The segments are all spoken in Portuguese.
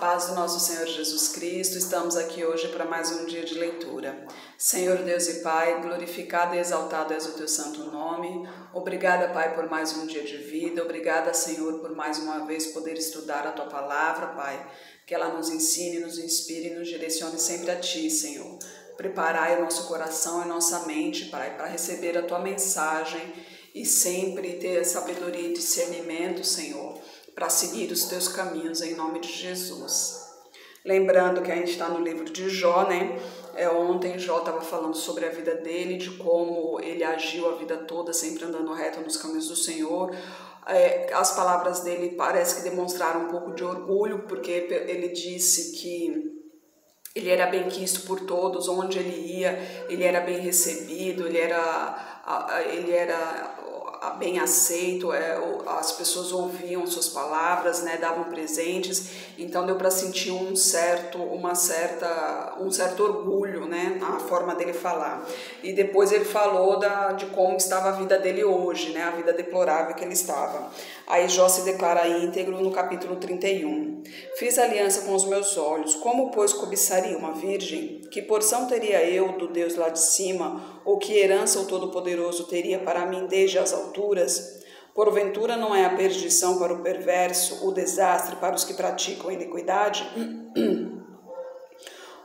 paz do nosso Senhor Jesus Cristo, estamos aqui hoje para mais um dia de leitura. Senhor Deus e Pai, glorificado e exaltado és o teu santo nome. Obrigada, Pai, por mais um dia de vida. Obrigada, Senhor, por mais uma vez poder estudar a tua palavra, Pai. Que ela nos ensine, nos inspire e nos direcione sempre a ti, Senhor. Preparai o nosso coração e nossa mente, Pai, para receber a tua mensagem e sempre ter sabedoria e discernimento, Senhor, para seguir os teus caminhos, em nome de Jesus. Lembrando que a gente está no livro de Jó, né? Ontem Jó estava falando sobre a vida dele, de como ele agiu a vida toda, sempre andando reto nos caminhos do Senhor. As palavras dele parece que demonstraram um pouco de orgulho, porque ele disse que ele era bem quisto por todos, onde ele ia, ele era bem recebido, ele era bem aceito, as pessoas ouviam suas palavras, né, davam presentes, então deu para sentir um certo orgulho, né, na forma dele falar. E depois ele falou de como estava a vida dele hoje, né, a vida deplorável que ele estava. Aí Jó se declara íntegro no capítulo 31. Fiz aliança com os meus olhos, como pois cobiçaria uma virgem? Que porção teria eu do Deus lá de cima? Ou que herança o Todo-Poderoso teria para mim desde as alturas? Porventura não é a perdição para o perverso, o desastre para os que praticam iniquidade?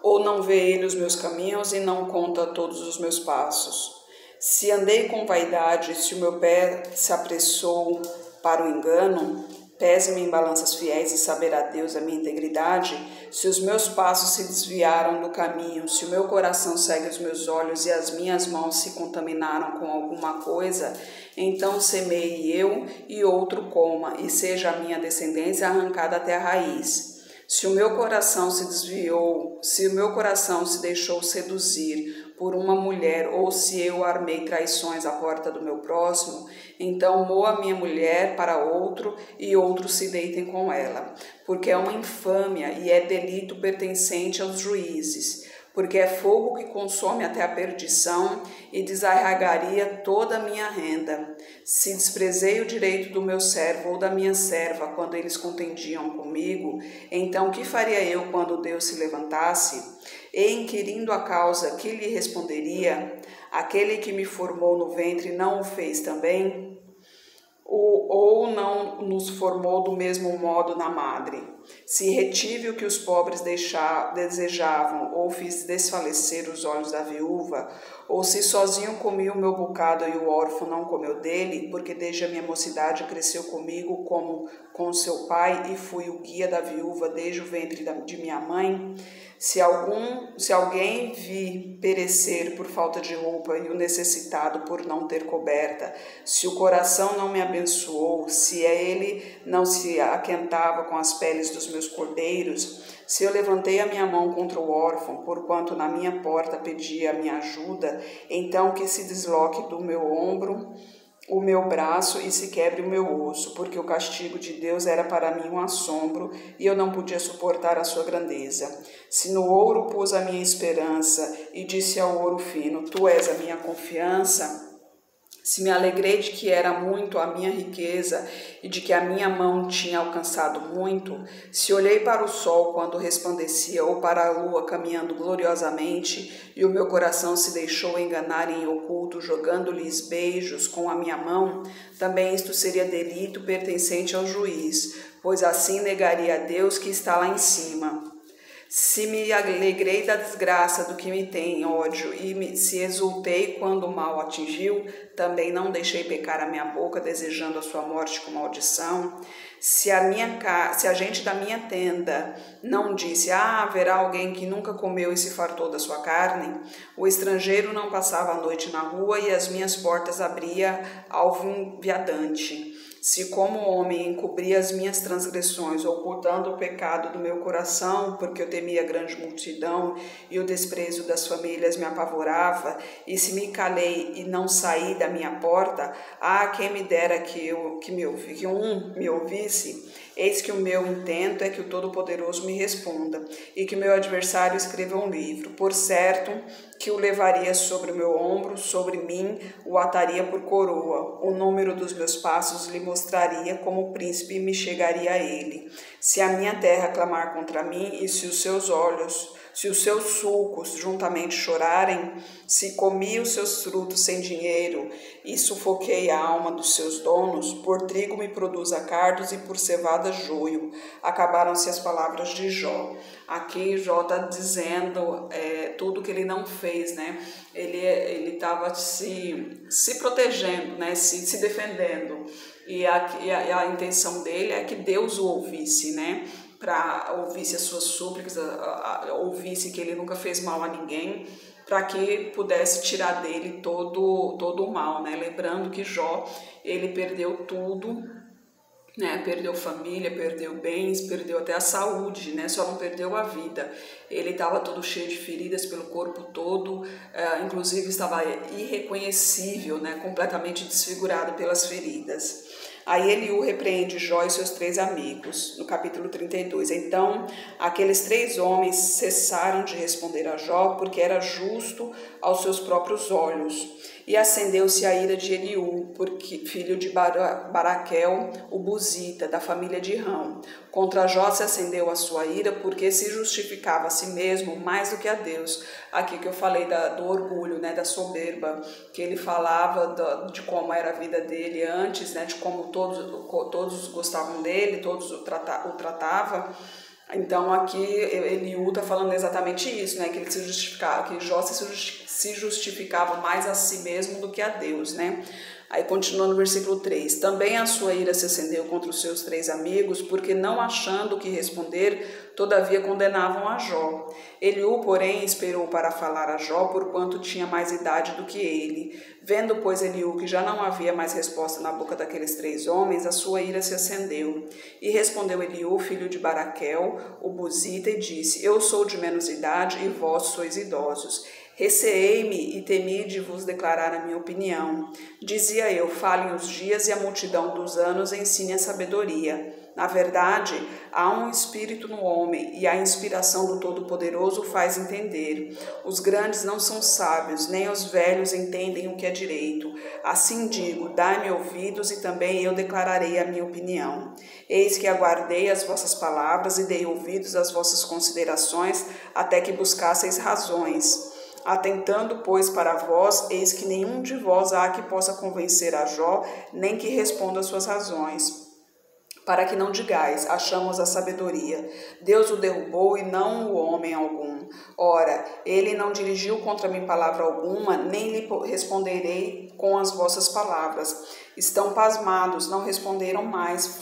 Ou não vê ele os meus caminhos e não conta todos os meus passos? Se andei com vaidade, se o meu pé se apressou para o engano, pese-me em balanças fiéis e saberá Deus a minha integridade. Se os meus passos se desviaram do caminho, se o meu coração segue os meus olhos e as minhas mãos se contaminaram com alguma coisa, então semeie eu e outro coma, e seja a minha descendência arrancada até a raiz. Se o meu coração se desviou, se o meu coração se deixou seduzir por uma mulher, ou se eu armei traições à porta do meu próximo, então moa minha mulher para outro e outros se deitem com ela, porque é uma infâmia e é delito pertencente aos juízes, porque é fogo que consome até a perdição e desarraigaria toda a minha renda. Se desprezei o direito do meu servo ou da minha serva quando eles contendiam comigo, então que faria eu quando Deus se levantasse? E inquirindo a causa, que lhe responderia? Aquele que me formou no ventre não o fez também? Ou não nos formou do mesmo modo na madre? Se retive o que os pobres desejavam, ou fiz desfalecer os olhos da viúva, ou se sozinho comi o meu bocado e o órfão não comeu dele, porque desde a minha mocidade cresceu comigo como com seu pai, e fui o guia da viúva desde o ventre de minha mãe. Se alguém vi perecer por falta de roupa e o necessitado por não ter coberta, se o coração não me abençoou, se ele não se aquentava com as peles dos meus cordeiros, se eu levantei a minha mão contra o órfão, porquanto na minha porta pedia a minha ajuda, então que se desloque do meu ombro o meu braço e se quebre o meu osso, porque o castigo de Deus era para mim um assombro e eu não podia suportar a sua grandeza. Se no ouro pus a minha esperança e disse ao ouro fino, tu és a minha confiança, se me alegrei de que era muito a minha riqueza e de que a minha mão tinha alcançado muito, se olhei para o sol quando resplandecia ou para a lua caminhando gloriosamente e o meu coração se deixou enganar em oculto jogando-lhes beijos com a minha mão, também isto seria delito pertencente ao juiz, pois assim negaria a Deus que está lá em cima. Se me alegrei da desgraça do que me tem ódio e se exultei quando o mal atingiu, também não deixei pecar a minha boca desejando a sua morte com maldição. Se a gente da minha tenda não disse, haverá alguém que nunca comeu e se fartou da sua carne, o estrangeiro não passava a noite na rua e as minhas portas abria ao viadante. Se como homem encobria as minhas transgressões, ocultando o pecado do meu coração, porque eu temia a grande multidão e o desprezo das famílias me apavorava, e se me calei e não saí da minha porta, quem me dera que um me ouvisse, Eis que o meu intento é que o Todo-Poderoso me responda, e que o meu adversário escreva um livro. Por certo que o levaria sobre o meu ombro, sobre mim o ataria por coroa. O número dos meus passos lhe mostraria como príncipe me chegaria a ele. Se a minha terra clamar contra mim, e se os seus sulcos juntamente chorarem, se comi os seus frutos sem dinheiro e sufoquei a alma dos seus donos, por trigo me produza cardos e por cevada joio. Acabaram-se as palavras de Jó. Aqui Jó está dizendo tudo que ele não fez, né? Ele estava se protegendo, né? Se defendendo. E a intenção dele é que Deus o ouvisse, né? Para ouvisse as suas súplicas, ouvisse que ele nunca fez mal a ninguém, para que pudesse tirar dele todo o mal, né? Lembrando que Jó, ele perdeu tudo, né? Perdeu família, perdeu bens, perdeu até a saúde, né? Só não perdeu a vida. Ele estava todo cheio de feridas pelo corpo todo, inclusive estava irreconhecível, né? Completamente desfigurado pelas feridas. Aí Eliú repreende Jó e seus 3 amigos, no capítulo 32. Então, aqueles 3 homens cessaram de responder a Jó, porque era justo aos seus próprios olhos. E acendeu-se a ira de Eliú, filho de Baraquel, o Buzita, da família de Rão. Contra Jó se acendeu a sua ira, porque se justificava a si mesmo mais do que a Deus. Aqui que eu falei do orgulho, né, da soberba, que ele falava de como era a vida dele antes, né, de como todos gostavam dele, todos o tratavam. Então aqui Eliú está falando exatamente isso, né? Que ele se justificava, que Jó se justificava mais a si mesmo do que a Deus, né? Aí continua no versículo 3, também a sua ira se acendeu contra os seus 3 amigos, porque não achando o que responder, todavia condenavam a Jó. Eliú, porém, esperou para falar a Jó, porquanto tinha mais idade do que ele. Vendo, pois, Eliú que já não havia mais resposta na boca daqueles 3 homens, a sua ira se acendeu. E respondeu Eliú, filho de Baraquel, o Buzita, e disse, eu sou de menos idade e vós sois idosos. Receei-me e temi de vos declarar a minha opinião. Dizia eu, falem os dias e a multidão dos anos ensine a sabedoria. Na verdade, há um espírito no homem e a inspiração do Todo-Poderoso faz entender. Os grandes não são sábios, nem os velhos entendem o que é direito. Assim digo, dai-me ouvidos e também eu declararei a minha opinião. Eis que aguardei as vossas palavras e dei ouvidos às vossas considerações até que buscasseis razões. Atentando, pois, para vós, eis que nenhum de vós há que possa convencer a Jó, nem que responda às suas razões. Para que não digais, achamos a sabedoria. Deus o derrubou e não o homem algum. Ora, ele não dirigiu contra mim palavra alguma, nem lhe responderei com as vossas palavras. Estão pasmados, não responderam mais,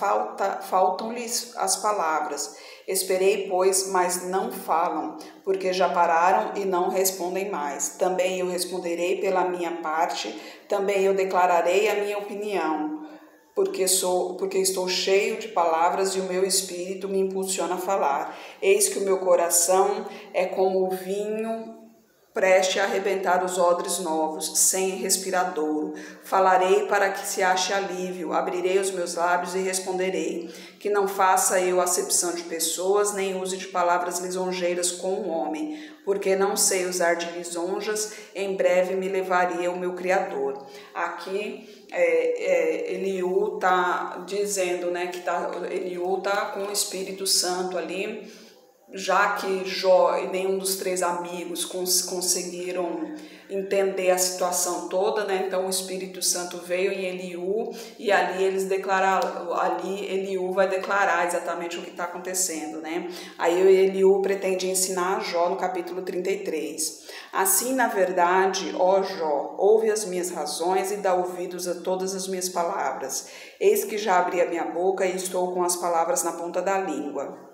faltam-lhes as palavras. Esperei, pois, mas não falam, porque já pararam e não respondem mais. Também eu responderei pela minha parte, também eu declararei a minha opinião, porque estou cheio de palavras e o meu espírito me impulsiona a falar. Eis que o meu coração é como o vinho preste a arrebentar os odres novos, sem respiradouro. Falarei para que se ache alívio, abrirei os meus lábios e responderei. Que não faça eu acepção de pessoas, nem use de palavras lisonjeiras com o homem, porque não sei usar de lisonjas, em breve me levaria o meu Criador. Aqui Eliú está dizendo, né, que Eliú está com o Espírito Santo ali, já que Jó e nenhum dos 3 amigos conseguiram entender a situação toda, né? Então o Espírito Santo veio em Eliú e ali Eliú vai declarar exatamente o que está acontecendo, né? Aí Eliú pretende ensinar a Jó no capítulo 33. Assim, na verdade, ó Jó, ouve as minhas razões e dá ouvidos a todas as minhas palavras. Eis que já abri a minha boca e estou com as palavras na ponta da língua.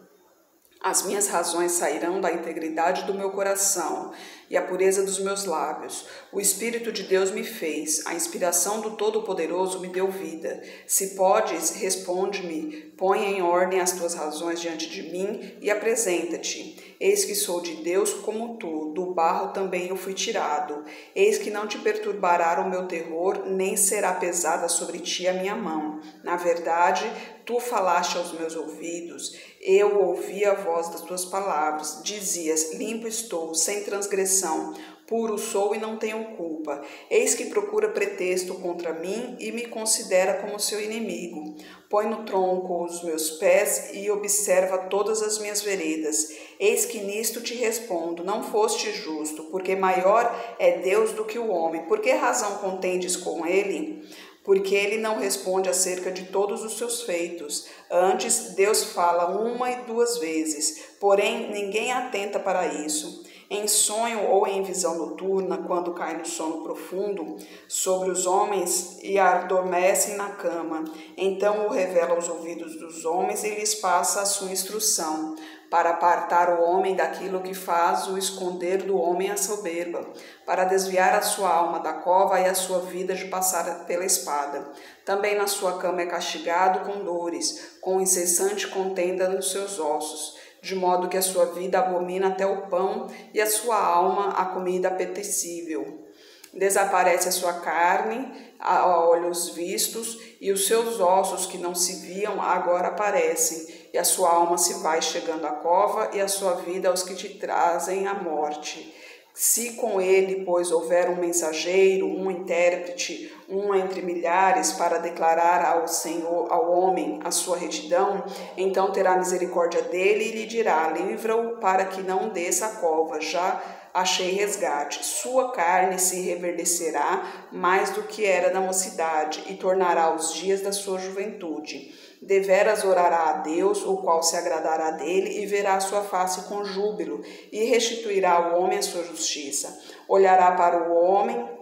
As minhas razões sairão da integridade do meu coração e a pureza dos meus lábios. O Espírito de Deus me fez, a inspiração do Todo-Poderoso me deu vida. Se podes, responde-me, põe em ordem as tuas razões diante de mim e apresenta-te. Eis que sou de Deus como tu, do barro também eu fui tirado. Eis que não te perturbará o meu terror, nem será pesada sobre ti a minha mão. Na verdade, tu falaste aos meus ouvidos, eu ouvi a voz das tuas palavras. Dizias, limpo estou, sem transgressão, puro sou e não tenho culpa. Eis que procura pretexto contra mim e me considera como seu inimigo. Põe no tronco os meus pés e observa todas as minhas veredas. Eis que nisto te respondo, não foste justo, porque maior é Deus do que o homem. Por que razão contendes com ele? Porque ele não responde acerca de todos os seus feitos. Antes, Deus fala 1 e 2 vezes, porém ninguém atenta para isso. Em sonho ou em visão noturna, quando cai no sono profundo, sobre os homens e adormecem na cama. Então o revela aos ouvidos dos homens e lhes passa a sua instrução, para apartar o homem daquilo que faz o esconder do homem a soberba, para desviar a sua alma da cova e a sua vida de passar pela espada. Também na sua cama é castigado com dores, com incessante contenda nos seus ossos, de modo que a sua vida abomina até o pão e a sua alma a comida apetecível. Desaparece a sua carne a olhos vistos, e os seus ossos que não se viam agora aparecem, e a sua alma se vai chegando à cova, e a sua vida aos que te trazem a morte. Se com ele, pois, houver um mensageiro, um intérprete, um entre milhares, para declarar ao Senhor, ao homem, a sua retidão, então terá misericórdia dele e lhe dirá, livra-o para que não desça a cova, já achei resgate. Sua carne se reverdecerá mais do que era na mocidade, e tornará os dias da sua juventude. Deveras orará a Deus, o qual se agradará dele, e verá a sua face com júbilo, e restituirá ao homem a sua justiça. Olhará para o homem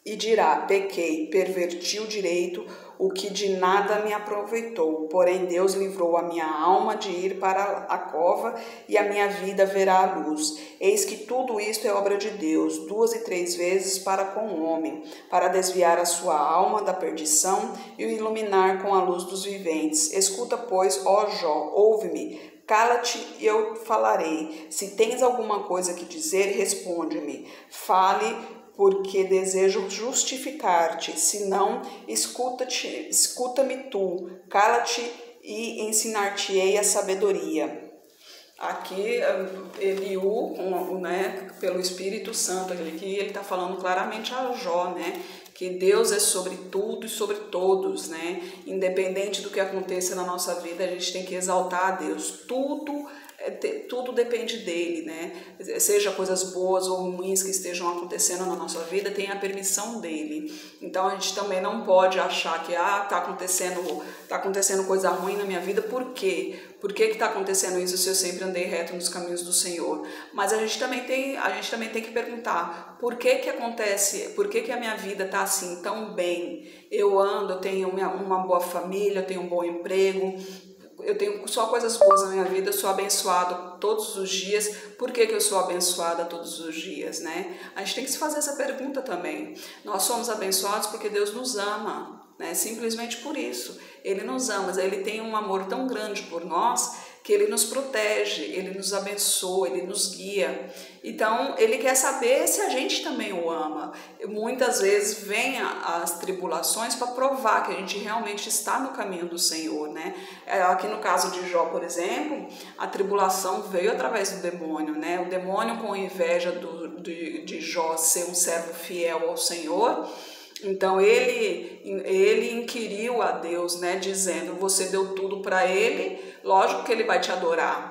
e dirá, pequei, perverti o direito, o que de nada me aproveitou. Porém Deus livrou a minha alma de ir para a cova, e a minha vida verá a luz. Eis que tudo isto é obra de Deus, 2 e 3 vezes para com o homem, para desviar a sua alma da perdição e o iluminar com a luz dos viventes. Escuta, pois, ó Jó, ouve-me, cala-te e eu falarei. Se tens alguma coisa que dizer, responde-me. Fale, porque desejo justificar-te, se não, escuta-me tu, cala-te e ensinar-te-ei a sabedoria. Aqui, Eliú, pelo Espírito Santo, aqui ele está falando claramente a Jó, né? Que Deus é sobre tudo e sobre todos, né? Independente do que aconteça na nossa vida, a gente tem que exaltar a Deus. Tudo depende dele, né? Seja coisas boas ou ruins que estejam acontecendo na nossa vida, tem a permissão dele. Então a gente também não pode achar que tá acontecendo coisa ruim na minha vida. Por quê? Por que está acontecendo isso se eu sempre andei reto nos caminhos do Senhor? Mas a gente também tem que perguntar, por que acontece? Por que a minha vida está assim tão bem? Eu tenho uma boa família, eu tenho um bom emprego, eu tenho só coisas boas na minha vida, eu sou abençoado todos os dias. Por que eu sou abençoada todos os dias, né? A gente tem que se fazer essa pergunta também. Nós somos abençoados porque Deus nos ama, né? Simplesmente por isso. Ele nos ama, ele tem um amor tão grande por nós que ele nos protege, ele nos abençoa, ele nos guia. Então, ele quer saber se a gente também o ama. Muitas vezes vem as tribulações para provar que a gente realmente está no caminho do Senhor, né? Aqui no caso de Jó, por exemplo, a tribulação veio através do demônio, né? O demônio, com inveja de Jó ser um servo fiel ao Senhor, então ele inquiriu a Deus, né, dizendo, você deu tudo para ele, lógico que ele vai te adorar.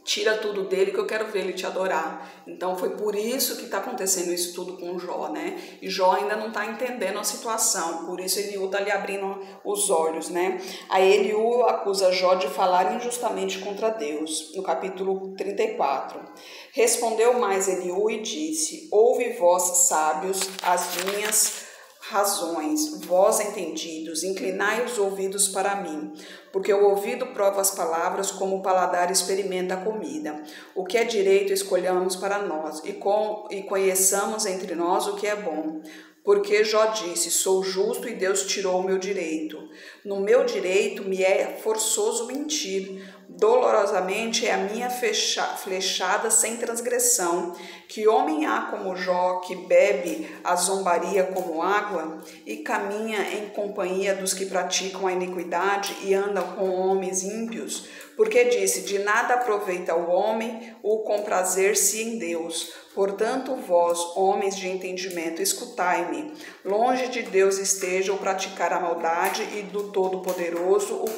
Tira tudo dele que eu quero ver ele te adorar. Então foi por isso que está acontecendo isso tudo com Jó, né? E Jó ainda não está entendendo a situação, por isso Eliú está lhe abrindo os olhos, né? Aí Eliú acusa Jó de falar injustamente contra Deus, no capítulo 34. Respondeu mais Eliú e disse, ouve vós, sábios, as minhas razões, vós entendidos, inclinai os ouvidos para mim, porque o ouvido prova as palavras como o paladar experimenta a comida. O que é direito escolhamos para nós, e conheçamos entre nós o que é bom. Porque Jó disse, sou justo e Deus tirou o meu direito. No meu direito me é forçoso mentir. Dolorosamente é a minha flechada sem transgressão. Que homem há como Jó, que bebe a zombaria como água e caminha em companhia dos que praticam a iniquidade e anda com homens ímpios? Porque disse, de nada aproveita o homem o comprazer-se em Deus. Portanto, vós, homens de entendimento, escutai-me. Longe de Deus esteja o praticar a maldade e do Todo-Poderoso o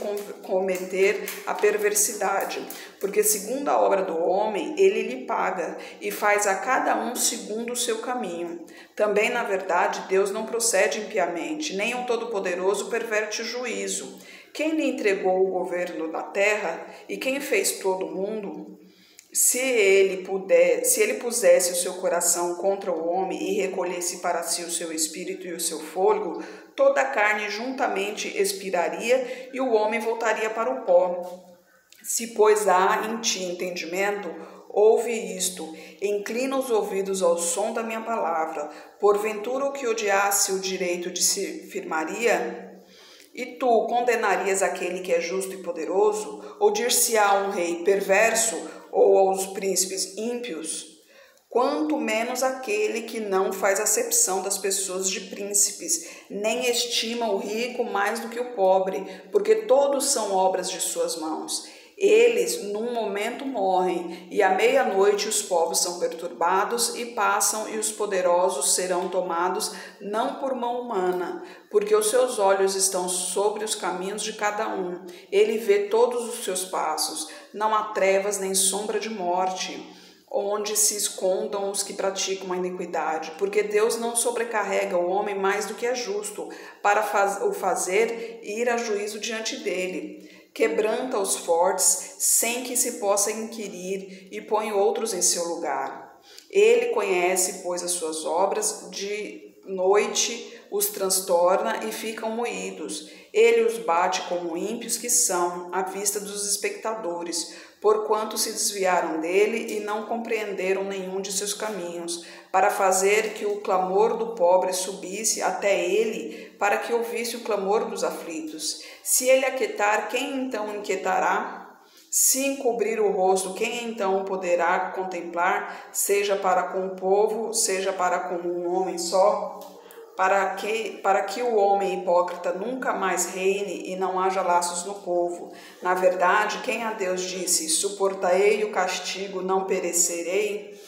cometer a perversidade. Porque segundo a obra do homem, ele lhe paga e faz a cada um segundo o seu caminho. Também, na verdade, Deus não procede impiamente, nem o Todo-Poderoso perverte o juízo. Quem lhe entregou o governo da terra e quem fez todo o mundo? Se ele pusesse o seu coração contra o homem e recolhesse para si o seu espírito e o seu fôlego, toda a carne juntamente expiraria e o homem voltaria para o pó. Se, pois, há em ti entendimento, ouve isto, inclina os ouvidos ao som da minha palavra. Porventura o que odiasse o direito de se firmaria? E tu condenarias aquele que é justo e poderoso? Ou dir-se-á um rei perverso, ou aos príncipes ímpios? Quanto menos aquele que não faz acepção das pessoas de príncipes, nem estima o rico mais do que o pobre, porque todos são obras de suas mãos. Eles, num momento, morrem, e à meia-noite os povos são perturbados e passam, e os poderosos serão tomados não por mão humana, porque os seus olhos estão sobre os caminhos de cada um. Ele vê todos os seus passos, não há trevas nem sombra de morte, onde se escondam os que praticam a iniquidade, porque Deus não sobrecarrega o homem mais do que é justo, para o fazer ir a juízo diante dele. Quebranta os fortes, sem que se possa inquirir, e põe outros em seu lugar. Ele conhece, pois, as suas obras, de noite os transtorna e ficam moídos. Ele os bate como ímpios que são, à vista dos espectadores, porquanto se desviaram dele e não compreenderam nenhum de seus caminhos, para fazer que o clamor do pobre subisse até ele, para que ouvisse o clamor dos aflitos. Se ele aquietar, quem então inquietará? Se encobrir o rosto, quem então poderá contemplar, seja para com o povo, seja para com um homem só? Para que o homem hipócrita nunca mais reine e não haja laços no povo. Na verdade, quem a Deus disse, suportarei o castigo, não perecerei?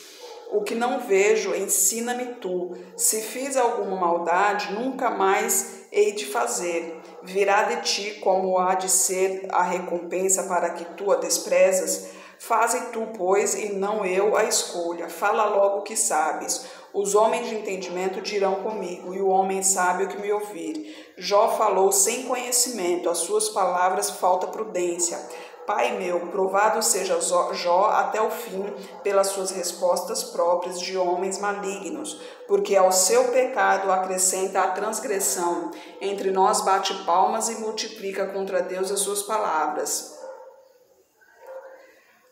O que não vejo, ensina-me tu. Se fiz alguma maldade, nunca mais hei de fazer. Virá de ti como há de ser a recompensa para que tu a desprezas? Faze tu, pois, e não eu a escolha. Fala logo o que sabes. Os homens de entendimento dirão comigo, e o homem sábio que me ouvir. Jó falou sem conhecimento, as suas palavras falta prudência. Pai meu, provado seja Jó até o fim pelas suas respostas próprias de homens malignos, porque ao seu pecado acrescenta a transgressão. Entre nós bate palmas e multiplica contra Deus as suas palavras.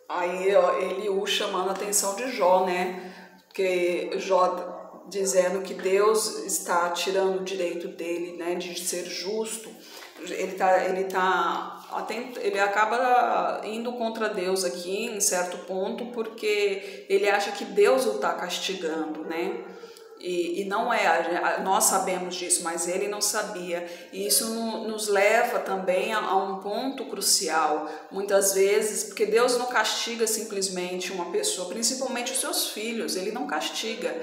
Aí Eliú chamando a atenção de Jó, né? Porque Jó dizendo que Deus está tirando o direito dele, né, de ser justo. Ele acaba indo contra Deus aqui em certo ponto, porque ele acha que Deus o está castigando, né? E não é, nós sabemos disso, mas ele não sabia. E isso nos leva também a um ponto crucial, muitas vezes, porque Deus não castiga simplesmente uma pessoa, principalmente os seus filhos, ele não castiga.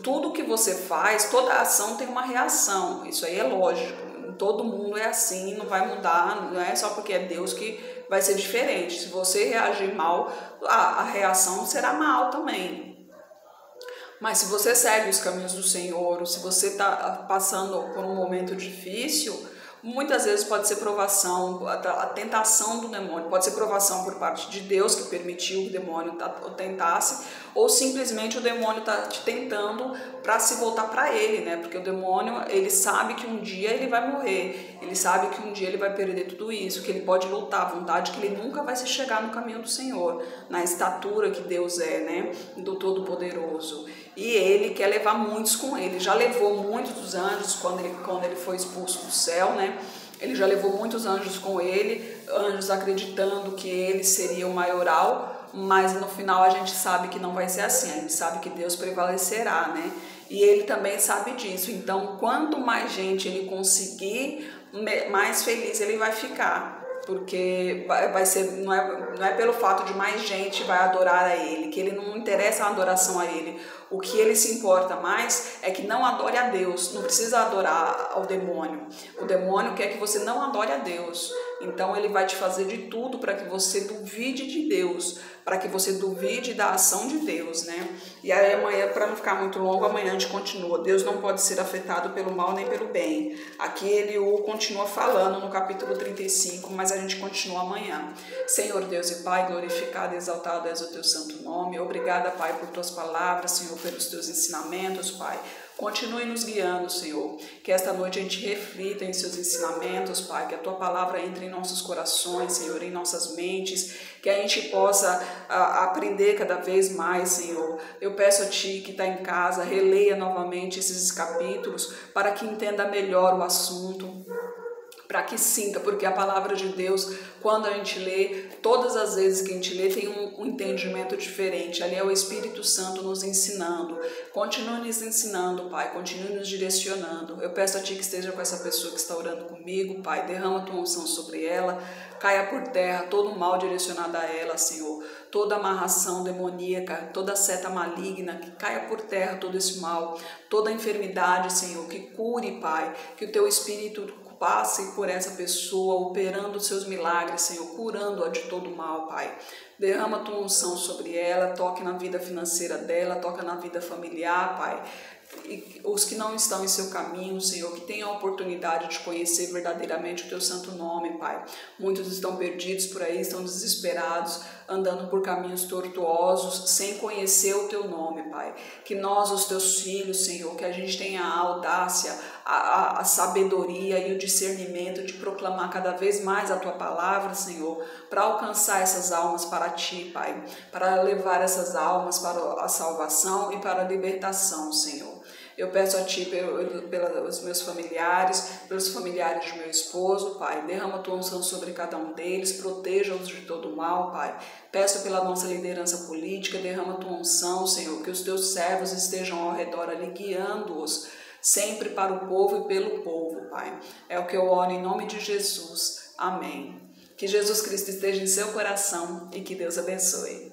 Tudo que você faz, toda ação tem uma reação, isso aí é lógico. Todo mundo é assim, não vai mudar, não é só porque é Deus que vai ser diferente. Se você reagir mal, a reação será mal também. Mas se você segue os caminhos do Senhor, ou se você está passando por um momento difícil, muitas vezes pode ser provação, a tentação do demônio, pode ser provação por parte de Deus, que permitiu que o demônio o tentasse, ou simplesmente o demônio está te tentando para se voltar para ele, né? Porque o demônio, ele sabe que um dia ele vai morrer, ele sabe que um dia ele vai perder tudo isso, que ele pode lutar à vontade, que ele nunca vai se chegar no caminho do Senhor, na estatura que Deus é, né? Do Todo-Poderoso. E ele quer levar muitos com ele, já levou muitos dos anjos quando ele foi expulso do céu, né? Ele já levou muitos anjos com ele, anjos acreditando que ele seria o maioral, mas no final a gente sabe que não vai ser assim, a gente sabe que Deus prevalecerá, né? E ele também sabe disso. Então, quanto mais gente ele conseguir, mais feliz ele vai ficar. Porque vai ser, não é pelo fato de mais gente vai adorar a ele, que ele não interessa a adoração a ele. O que ele se importa mais é que não adore a Deus, não precisa adorar ao demônio. O demônio quer que você não adore a Deus. Então ele vai te fazer de tudo para que você duvide de Deus, para que você duvide da ação de Deus, né? E aí amanhã, para não ficar muito longo, amanhã a gente continua. Deus não pode ser afetado pelo mal nem pelo bem. Aqui ele continua falando no capítulo 35, mas a gente continua amanhã. Senhor Deus e Pai, glorificado e exaltado és o teu santo nome. Obrigada, Pai, por tuas palavras, Senhor, pelos teus ensinamentos, Pai. Continue nos guiando, Senhor, que esta noite a gente reflita em seus ensinamentos, Pai, que a Tua palavra entre em nossos corações, Senhor, em nossas mentes, que a gente possa aprender cada vez mais, Senhor. Eu peço a Ti que está em casa, releia novamente esses capítulos para que entenda melhor o assunto, para que sinta, porque a palavra de Deus, quando a gente lê, todas as vezes que a gente lê, tem um entendimento diferente. Ali é o Espírito Santo nos ensinando. Continue nos ensinando, Pai, continue nos direcionando. Eu peço a Ti que esteja com essa pessoa que está orando comigo, Pai, derrama a Tua unção sobre ela, caia por terra todo o mal direcionado a ela, Senhor, toda amarração demoníaca, toda seta maligna, que caia por terra todo esse mal, toda enfermidade, Senhor, que cure, Pai, que o Teu Espírito passe por essa pessoa, operando os seus milagres, Senhor, curando-a de todo mal, Pai. Derrama a Tua unção sobre ela, toque na vida financeira dela, toca na vida familiar, Pai. E os que não estão em seu caminho, Senhor, que tenham a oportunidade de conhecer verdadeiramente o Teu santo nome, Pai. Muitos estão perdidos por aí, estão desesperados, andando por caminhos tortuosos, sem conhecer o Teu nome, Pai. Que nós, os Teus filhos, Senhor, que a gente tenha a audácia, a sabedoria e o discernimento de proclamar cada vez mais a Tua palavra, Senhor, para alcançar essas almas para Ti, Pai, para levar essas almas para a salvação e para a libertação, Senhor. Eu peço a Ti pelos meus familiares, pelos familiares de meu esposo, Pai. Derrama a Tua unção sobre cada um deles, proteja-os de todo mal, Pai. Peço pela nossa liderança política, derrama a Tua unção, Senhor, que os Teus servos estejam ao redor ali, guiando-os sempre para o povo e pelo povo, Pai. É o que eu oro em nome de Jesus. Amém. Que Jesus Cristo esteja em seu coração e que Deus abençoe.